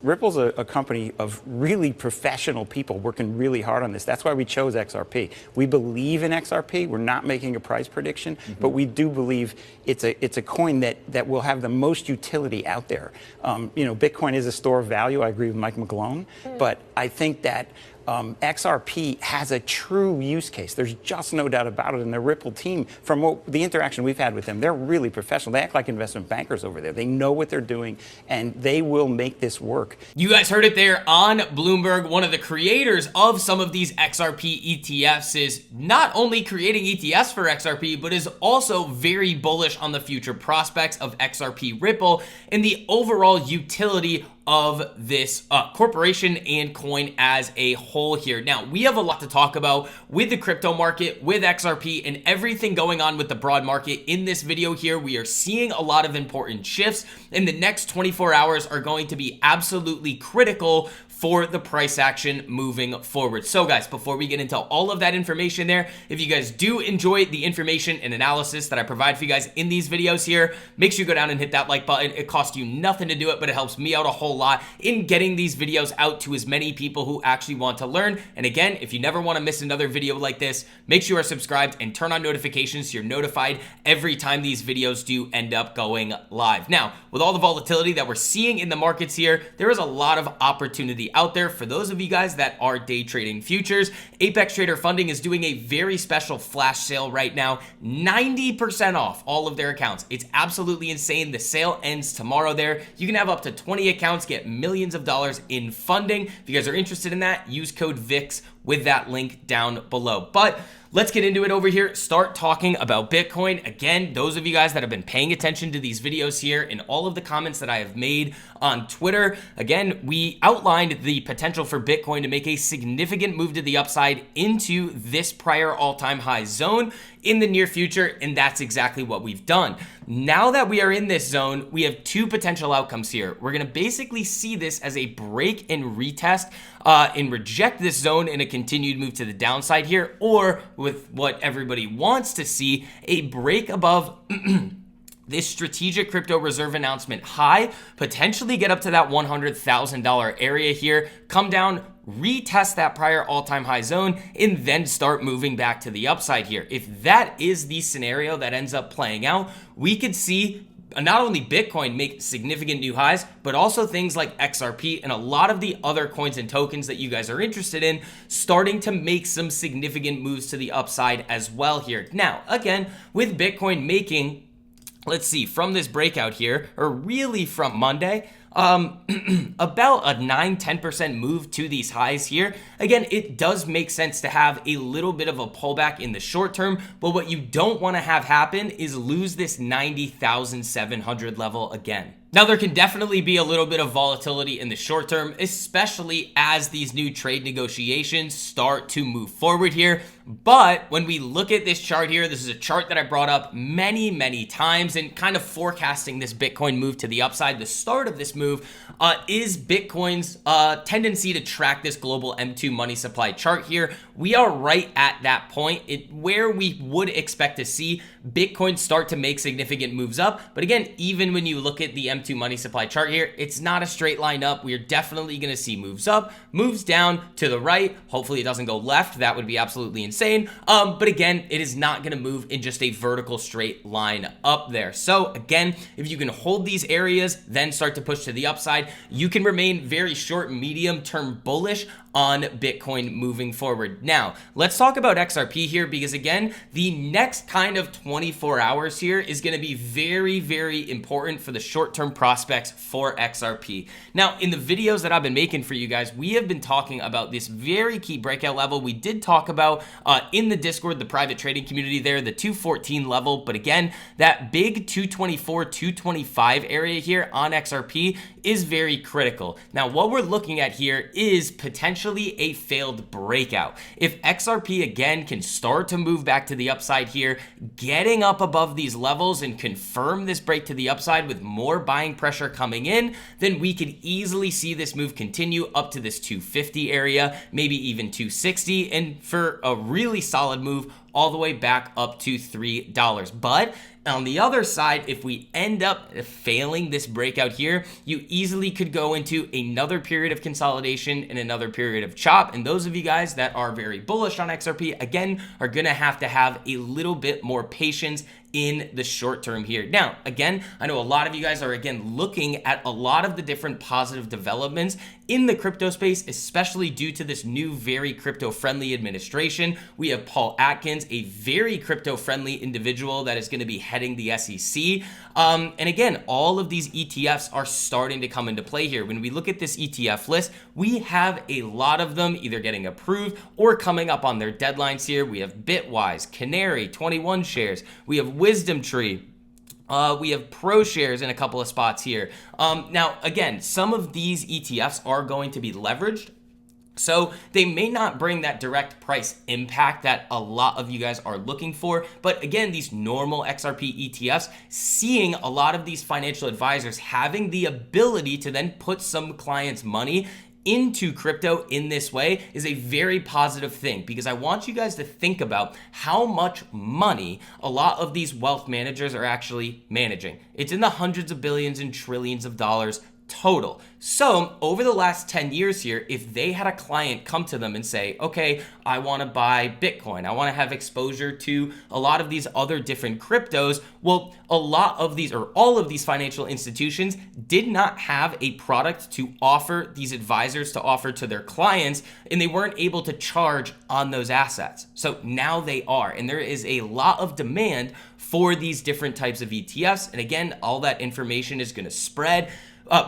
Ripple's a company of really professional people working really hard on this. That's why we chose XRP. We believe in XRP. We're not making a price prediction, but we do believe it's a coin that will have the most utility out there. Bitcoin is a store of value. I agree with Mike McGlone, but I think that XRP has a true use case. There's just no doubt about it. And the Ripple team, from the interaction we've had with them, they're really professional. They act like investment bankers over there. They know what they're doing, and they will make this work. You guys heard it there on Bloomberg. One of the creators of some of these XRP ETFs is not only creating ETFs for XRP, but is also very bullish on the future prospects of XRP Ripple and the overall utility of this corporation and coin as a whole here. Now, we have a lot to talk about with the crypto market, with XRP, and everything going on with the broad market in this video here. We are seeing a lot of important shifts, and the next 24 hours are going to be absolutely critical for the price action moving forward. So guys, before we get into all of that information there, if you guys do enjoy the information and analysis that I provide for you guys in these videos here, make sure you go down and hit that like button. It costs you nothing to do it, but it helps me out a whole lot in getting these videos out to as many people who actually want to learn. And again, if you never want to miss another video like this, make sure you are subscribed and turn on notifications so you're notified every time these videos do end up going live. Now, with all the volatility that we're seeing in the markets here, there is a lot of opportunity out there for those of you guys that are day trading futures. Apex Trader Funding is doing a very special flash sale right now, 90% off all of their accounts. It's absolutely insane. The sale ends tomorrow there. You can have up to 20 accounts, get millions of dollars in funding. If you guys are interested in that, use code VIX with that link down below. But let's get into it over here. Start talking about Bitcoin. Again, those of you guys that have been paying attention to these videos here and all of the comments that I have made on Twitter, again, we outlined the potential for Bitcoin to make a significant move to the upside into this prior all-time high zone in the near future, and that's exactly what we've done. Now that we are in this zone, we have two potential outcomes here. We're going to basically see this as a break and retest and reject this zone in a continued move to the downside here, or with what everybody wants to see, a break above this strategic crypto reserve announcement high, potentially get up to that $100,000 area here, come down, retest that prior all-time high zone, and then start moving back to the upside here. If that is the scenario that ends up playing out, we could see not only Bitcoin make significant new highs, but also things like XRP and a lot of the other coins and tokens that you guys are interested in starting to make some significant moves to the upside as well here. Now, again, with Bitcoin making, let's see, from this breakout here, or really from Monday, about a 9-10% move to these highs here. Again, it does make sense to have a little bit of a pullback in the short term, but what you don't want to have happen is lose this 90,700 level again. Now, there can definitely be a little bit of volatility in the short term, especially as these new trade negotiations start to move forward here. But when we look at this chart here, this is a chart that I brought up many times and kind of forecasting this Bitcoin move to the upside. The start of this move is Bitcoin's tendency to track this global M2 money supply chart here. We are right at that point where we would expect to see Bitcoin start to make significant moves up. But again, even when you look at the M2 money supply chart here, it's not a straight line up. We are definitely going to see moves up, moves down, to the right. Hopefully it doesn't go left. That would be absolutely insane. But again, it is not going to move in just a vertical straight line up there. So again, if you can hold these areas, then start to push to the upside, you can remain very short, medium term bullish on Bitcoin moving forward. Now, let's talk about XRP here, because again, the next kind of 24 hours here is going to be very important for the short-term prospects for XRP. Now, in the videos that I've been making for you guys, we have been talking about this very key breakout level. We did talk about in the Discord, the private trading community there, the 214 level, but again, that big 224, 225 area here on XRP is very critical. Now, what we're looking at here is potentially a failed breakout. If XRP again can start to move back to the upside here, getting up above these levels and confirm this break to the upside with more buying pressure coming in, then we could easily see this move continue up to this 250 area, maybe even 260, and for a really solid move all the way back up to $3. But on the other side, if we end up failing this breakout here, you easily could go into another period of consolidation and another period of chop. And those of you guys that are very bullish on XRP, again, are going to have a little bit more patience in the short term here. Now, again, I know a lot of you guys are again looking at a lot of the different positive developments in the crypto space, especially due to this new very crypto-friendly administration. We have Paul Atkins, a very crypto-friendly individual that is going to be heading the SEC. And again, all of these ETFs are starting to come into play here. When we look at this ETF list, we have a lot of them either getting approved or coming up on their deadlines here. We have Bitwise, Canary, 21 shares. We have Wisdom Tree. We have Pro shares in a couple of spots here. Now, again, some of these ETFs are going to be leveraged, so they may not bring that direct price impact that a lot of you guys are looking for. But again, these normal XRP ETFs, seeing a lot of these financial advisors having the ability to then put some clients' money into crypto in this way is a very positive thing, because I want you guys to think about how much money a lot of these wealth managers are actually managing. It's in the hundreds of billions and trillions of dollars total. So over the last 10 years here, if they had a client come to them and say, okay, I want to buy Bitcoin, I want to have exposure to a lot of these other different cryptos, well, a lot of these or all of these financial institutions did not have a product to offer these advisors to offer to their clients, and they weren't able to charge on those assets. So now they are, and there is a lot of demand for these different types of ETFs. And again, all that information is going to spread,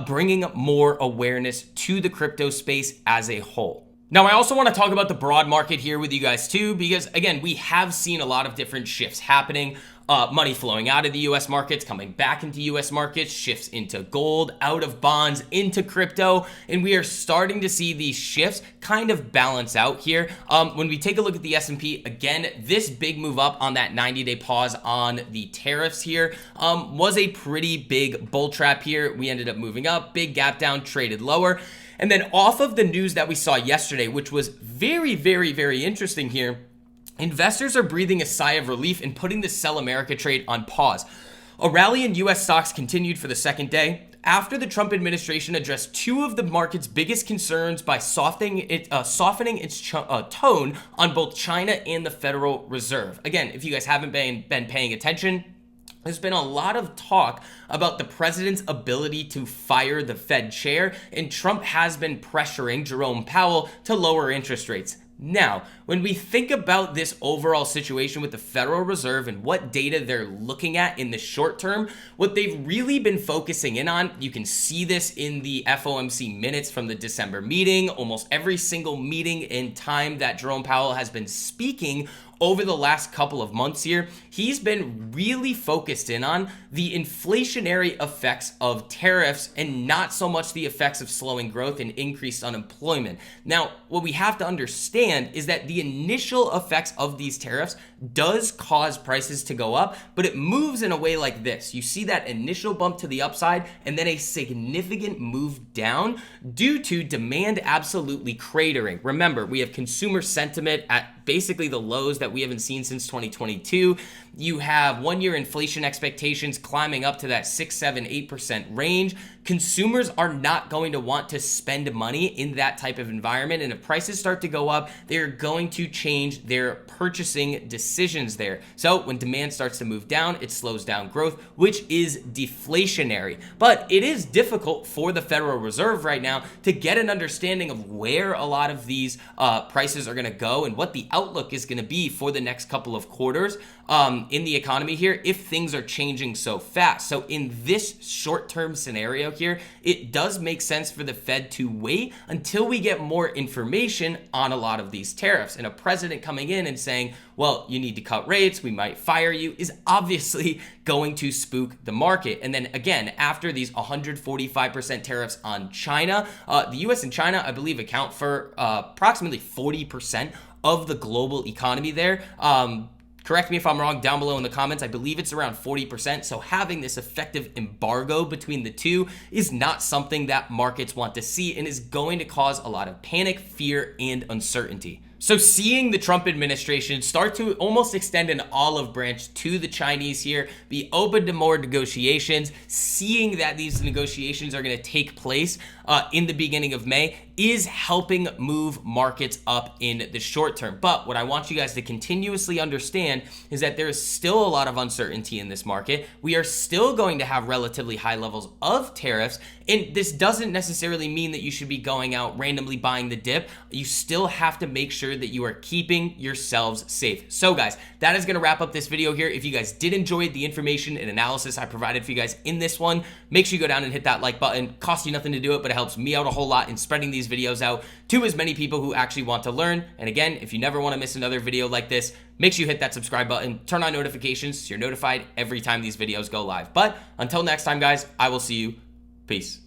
bringing more awareness to the crypto space as a whole. Now, I also want to talk about the broad market here with you guys too, because again, we have seen a lot of different shifts happening. Money flowing out of the US markets, coming back into US markets, shifts into gold, out of bonds, into crypto, and we are starting to see these shifts kind of balance out here. When we take a look at the S&P, again, this big move up on that 90-day pause on the tariffs here was a pretty big bull trap here. We ended up moving up, big gap down, traded lower. And then off of the news that we saw yesterday, which was very, very, very interesting here, investors are breathing a sigh of relief and putting the Sell America trade on pause. A rally in U.S. stocks continued for the second day after the Trump administration addressed two of the market's biggest concerns by softening its tone on both China and the Federal Reserve. Again, if you guys haven't been paying attention, there's been a lot of talk about the president's ability to fire the Fed chair, and Trump has been pressuring Jerome Powell to lower interest rates. Now, when we think about this overall situation with the Federal Reserve and what data they're looking at in the short term, what they've really been focusing in on, you can see this in the FOMC minutes from the December meeting, almost every single meeting in time that Jerome Powell has been speaking over the last couple of months here, he's been really focused in on the inflationary effects of tariffs and not so much the effects of slowing growth and increased unemployment. Now, what we have to understand is that the initial effects of these tariffs does cause prices to go up, but it moves in a way like this. You see that initial bump to the upside and then a significant move down due to demand absolutely cratering. Remember, we have consumer sentiment at basically the lows that we haven't seen since 2022. You have one-year inflation expectations climbing up to that 6, 7, 8% range. Consumers are not going to want to spend money in that type of environment. And if prices start to go up, they're going to change their purchasing decisions there. So when demand starts to move down, it slows down growth, which is deflationary. But it is difficult for the Federal Reserve right now to get an understanding of where a lot of these prices are going to go and what the outlook is going to be for the next couple of quarters in the economy here if things are changing so fast. So in this short-term scenario here, it does make sense for the Fed to wait until we get more information on a lot of these tariffs. And a president coming in and saying, well, you need to cut rates, we might fire you, is obviously going to spook the market. And then again, after these 145% tariffs on China, the US and China, I believe, account for approximately 40% of the global economy there. Correct me if I'm wrong down below in the comments. I believe it's around 40%. So having this effective embargo between the two is not something that markets want to see and is going to cause a lot of panic, fear, and uncertainty. So seeing the Trump administration start to almost extend an olive branch to the Chinese here, be open to more negotiations, seeing that these negotiations are going to take place in the beginning of May is helping move markets up in the short term. But what I want you guys to continuously understand is that there is still a lot of uncertainty in this market. We are still going to have relatively high levels of tariffs, and this doesn't necessarily mean that you should be going out randomly buying the dip. You still have to make sure that you are keeping yourselves safe. So guys, that is going to wrap up this video here. If you guys did enjoy the information and analysis I provided for you guys in this one, make sure you go down and hit that like button. Costs you nothing to do it, but it helps me out a whole lot in spreading these videos out to as many people who actually want to learn. And again, if you never want to miss another video like this, make sure you hit that subscribe button, turn on notifications so you're notified every time these videos go live. But until next time, guys, I will see you. Peace.